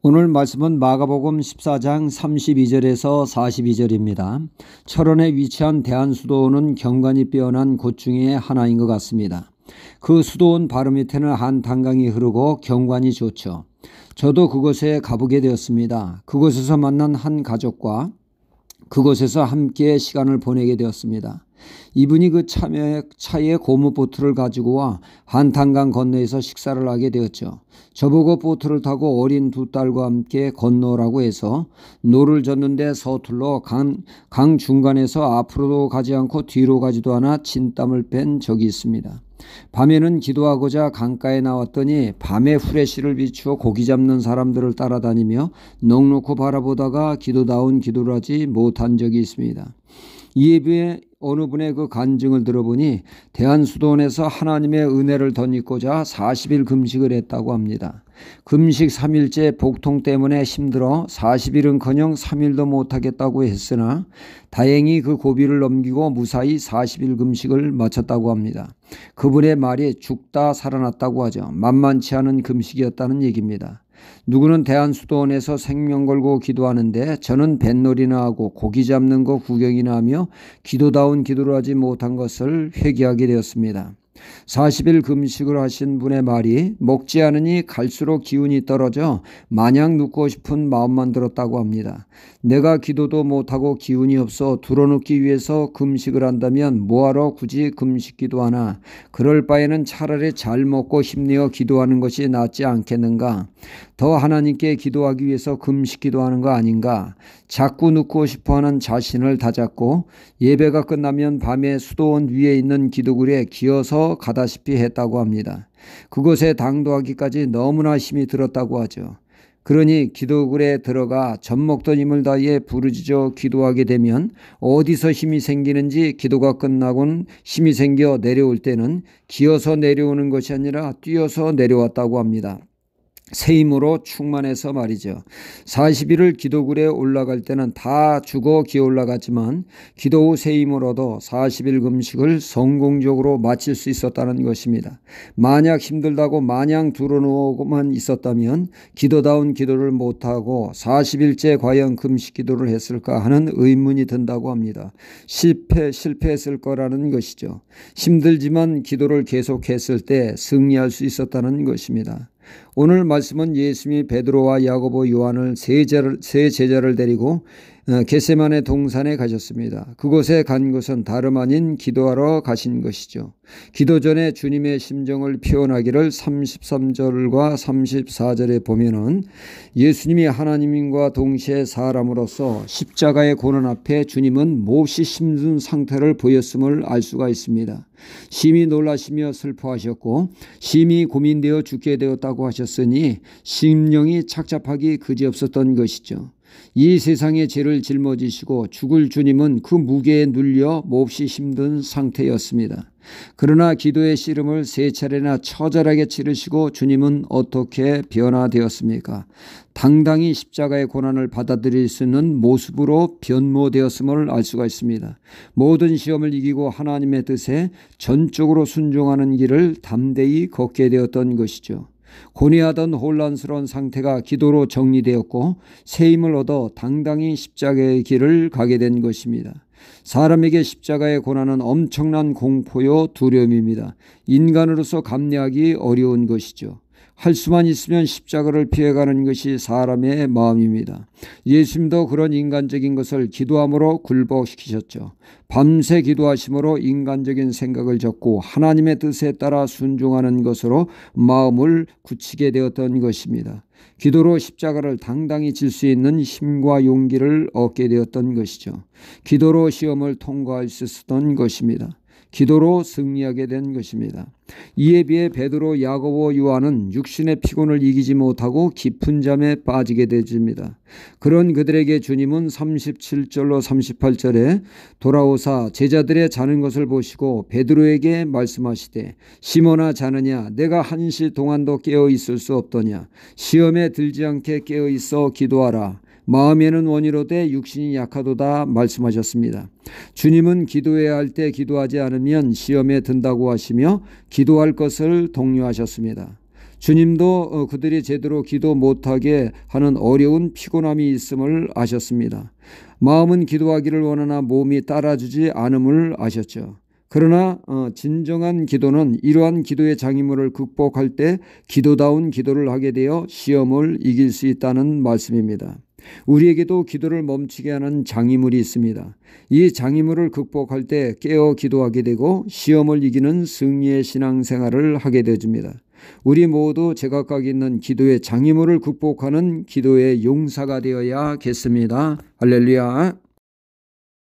오늘 말씀은 마가복음 14장 32절에서 42절입니다. 철원에 위치한 대한수도원은 경관이 빼어난 곳 중에 하나인 것 같습니다. 그 수도원 바로 밑에는 한 단강이 흐르고 경관이 좋죠. 저도 그곳에 가보게 되었습니다. 그곳에서 만난 한 가족과 그곳에서 함께 시간을 보내게 되었습니다. 이분이 그 차에 고무보트를 가지고 와 한탄강 건너에서 식사를 하게 되었죠. 저보고 보트를 타고 어린 두 딸과 함께 건너라고 해서 노를 젓는데 서툴러 강 중간에서 앞으로도 가지 않고 뒤로 가지도 않아 진땀을 뺀 적이 있습니다. 밤에는 기도하고자 강가에 나왔더니 밤에 후레쉬를 비추어 고기 잡는 사람들을 따라다니며 넋놓고 바라보다가 기도다운 기도를 하지 못한 적이 있습니다. 이에 비해 어느 분의 그 간증을 들어보니 대한수도원에서 하나님의 은혜를 덧입고자 40일 금식을 했다고 합니다. 금식 3일째 복통 때문에 힘들어 40일은커녕 3일도 못하겠다고 했으나 다행히 그 고비를 넘기고 무사히 40일 금식을 마쳤다고 합니다. 그분의 말이 죽다 살아났다고 하죠. 만만치 않은 금식이었다는 얘기입니다. 누구는 대한수도원에서 생명 걸고 기도하는데 저는 뱃놀이나 하고 고기 잡는 거 구경이나 하며 기도다운 기도를 하지 못한 것을 회개하게 되었습니다. 40일 금식을 하신 분의 말이 먹지 않으니 갈수록 기운이 떨어져 마냥 눕고 싶은 마음만 들었다고 합니다. 내가 기도도 못하고 기운이 없어 들어눕기 위해서 금식을 한다면 뭐하러 굳이 금식 기도하나. 그럴 바에는 차라리 잘 먹고 힘내어 기도하는 것이 낫지 않겠는가. 더 하나님께 기도하기 위해서 금식 기도하는 거 아닌가. 자꾸 눕고 싶어하는 자신을 다잡고 예배가 끝나면 밤에 수도원 위에 있는 기도굴에 기어서 가다시피 했다고 합니다. 그곳에 당도하기까지 너무나 힘이 들었다고 하죠. 그러니 기도굴에 들어가 젖 먹던 힘을 다해 부르짖어 기도하게 되면 어디서 힘이 생기는지 기도가 끝나곤 힘이 생겨 내려올 때는 기어서 내려오는 것이 아니라 뛰어서 내려왔다고 합니다. 새 힘으로 충만해서 말이죠. 40일을 기도굴에 올라갈 때는 다 죽어 기어 올라갔지만 기도 후 새 힘을 얻어 40일 금식을 성공적으로 마칠 수 있었다는 것입니다. 만약 힘들다고 마냥 두어놓고만 있었다면 기도다운 기도를 못하고 40일째 과연 금식 기도를 했을까 하는 의문이 든다고 합니다. 실패했을 거라는 것이죠. 힘들지만 기도를 계속했을 때 승리할 수 있었다는 것입니다. 오늘 말씀은 예수님이 베드로와 야고보 요한을 세 제자를 데리고 겟세마네 동산에 가셨습니다. 그곳에 간 것은 다름 아닌 기도하러 가신 것이죠. 기도 전에 주님의 심정을 표현하기를 33절과 34절에 보면은 예수님이 하나님과 동시에 사람으로서 십자가의 고난 앞에 주님은 몹시 힘든 상태를 보였음을 알 수가 있습니다. 심히 놀라시며 슬퍼하셨고 심히 고민되어 죽게 되었다고 하셨으니 심령이 착잡하기 그지없었던 것이죠. 이 세상의 죄를 짊어지시고 죽을 주님은 그 무게에 눌려 몹시 힘든 상태였습니다. 그러나 기도의 씨름을 세 차례나 처절하게 치르시고 주님은 어떻게 변화되었습니까? 당당히 십자가의 고난을 받아들일 수 있는 모습으로 변모되었음을 알 수가 있습니다. 모든 시험을 이기고 하나님의 뜻에 전적으로 순종하는 길을 담대히 걷게 되었던 것이죠. 고뇌하던 혼란스러운 상태가 기도로 정리되었고 새 힘을 얻어 당당히 십자가의 길을 가게 된 것입니다. 사람에게 십자가의 고난은 엄청난 공포요 두려움입니다. 인간으로서 감내하기 어려운 것이죠. 할 수만 있으면 십자가를 피해가는 것이 사람의 마음입니다. 예수님도 그런 인간적인 것을 기도함으로 굴복시키셨죠. 밤새 기도하심으로 인간적인 생각을 접고 하나님의 뜻에 따라 순종하는 것으로 마음을 굳히게 되었던 것입니다. 기도로 십자가를 당당히 질 수 있는 힘과 용기를 얻게 되었던 것이죠. 기도로 시험을 통과할 수 있었던 것입니다. 기도로 승리하게 된 것입니다. 이에 비해 베드로, 야고보, 요한은 육신의 피곤을 이기지 못하고 깊은 잠에 빠지게 되집니다. 그런 그들에게 주님은 37절로 38절에 돌아오사 제자들의 자는 것을 보시고 베드로에게 말씀하시되 시몬아 자느냐 내가 한시 동안도 깨어 있을 수 없더냐 시험에 들지 않게 깨어 있어 기도하라. 마음에는 원이로되 육신이 약하도다 말씀하셨습니다. 주님은 기도해야 할 때 기도하지 않으면 시험에 든다고 하시며 기도할 것을 독려하셨습니다. 주님도 그들이 제대로 기도 못하게 하는 어려운 피곤함이 있음을 아셨습니다. 마음은 기도하기를 원하나 몸이 따라주지 않음을 아셨죠. 그러나 진정한 기도는 이러한 기도의 장애물을 극복할 때 기도다운 기도를 하게 되어 시험을 이길 수 있다는 말씀입니다. 우리에게도 기도를 멈추게 하는 장애물이 있습니다. 이 장애물을 극복할 때 깨어 기도하게 되고 시험을 이기는 승리의 신앙생활을 하게 되어집니다. 우리 모두 제각각 있는 기도의 장애물을 극복하는 기도의 용사가 되어야겠습니다. 할렐루야.